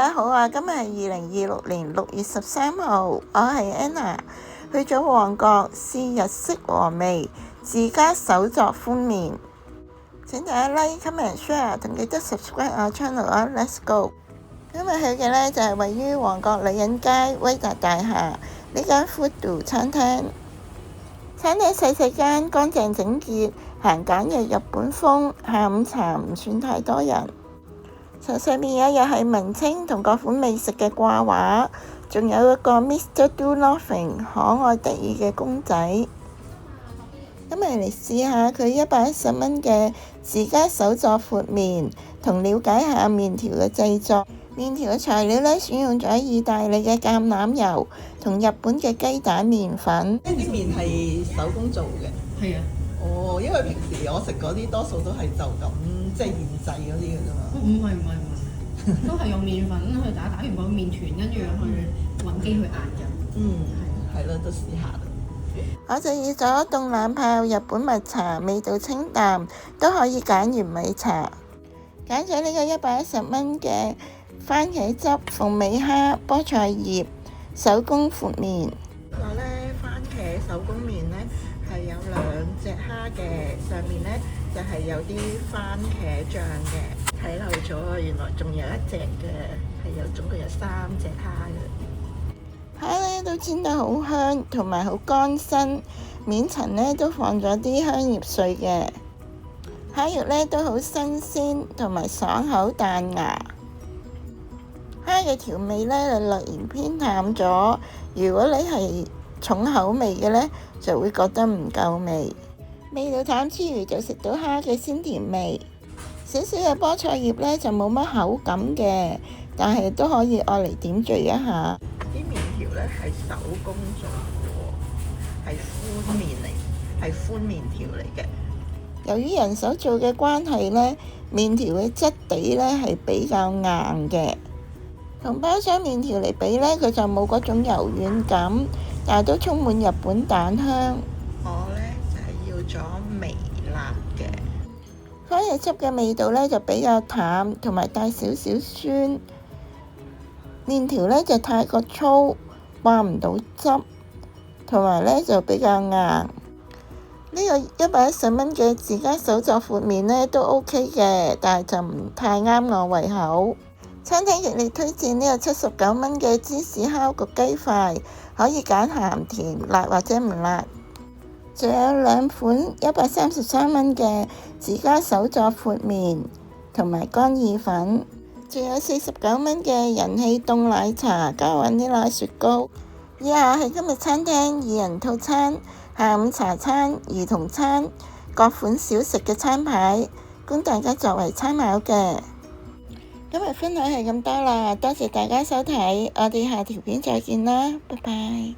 家好啊！今日係2026年6月13號，我係 Anna， 去咗旺角試日式和味自家手作寬麵，請大家 like、comment、share 同記得 subscribe 我 channel 啊 ！Let's go！ 今日去嘅呢就係位於旺角女人街威達大廈呢間 Foodoo 餐廳。餐廳細細間，乾淨整潔，行簡約日本風，下午茶唔算太多人。牆上面有日系文青同各款美食嘅掛畫，仲有一個 Mr. Do Nothing 可愛得意嘅公仔。今日嚟試下佢110蚊嘅自家手作闊麵，同了解下麵條嘅製作。麵條嘅材料呢，選用咗意大利嘅橄欖油同日本嘅雞蛋麵粉。啲麵係手工做嘅。係啊。哦，因為平時我食嗰啲多數都係就咁即係現製嗰啲嘅啫嘛。唔係，都係用麵粉去打完個麵團，跟住去揾機去壓嘅。係咯，都試下啦。我就以咗凍冷泡日本蜜茶，味道清淡，都可以揀原味茶。揀咗呢個110蚊嘅番茄汁、鳳尾蝦、菠菜葉手工闊麵。話咧番茄手工麵咧係有2隻蝦嘅，上面咧就係有啲番茄醬嘅。睇漏咗啊！原來仲有一隻嘅，總共有3隻蝦嘅。蝦咧都煎得好香，同埋好乾身，面層咧都放咗啲香葉碎嘅。蝦肉咧都好新鮮，同埋爽口彈牙。蝦嘅調味咧就略然偏淡咗，如果你係重口味嘅咧，就會覺得唔夠味。味道淡之餘就食到蝦嘅鮮甜味。少少嘅菠菜葉咧就冇乜口感嘅，但係都可以愛嚟點綴一下。啲麵條咧係手工做嘅，係寬麵嚟，係寬麵條嚟嘅。由於人手做嘅關係呢，麵條嘅質地呢係比較硬嘅，同包裝麵條嚟比呢，佢就冇嗰種柔軟感，但係都充滿日本蛋香。我呢就係要咗微辣嘅。番茄汁嘅味道呢就比較淡，同埋帶少少酸。麵條呢就太過粗，掛唔到汁，同埋呢就比較硬。呢個110蚊嘅自家手作闊麵呢都 OK 嘅，但係就唔太啱我胃口。餐廳極力推薦呢個79蚊嘅芝士烤焗雞塊，可以揀鹹甜、辣或者唔辣。仲有2款133蚊嘅自家手作闊麵同埋乾意粉，仲有49蚊嘅人氣凍奶茶加雲呢拿雪糕。以下係今日餐廳2人套餐、下午茶餐、兒童餐各款小食嘅餐牌，供大家作為參考嘅。今日分享係咁多啦，多謝大家收睇，我哋下條片再見啦，拜拜。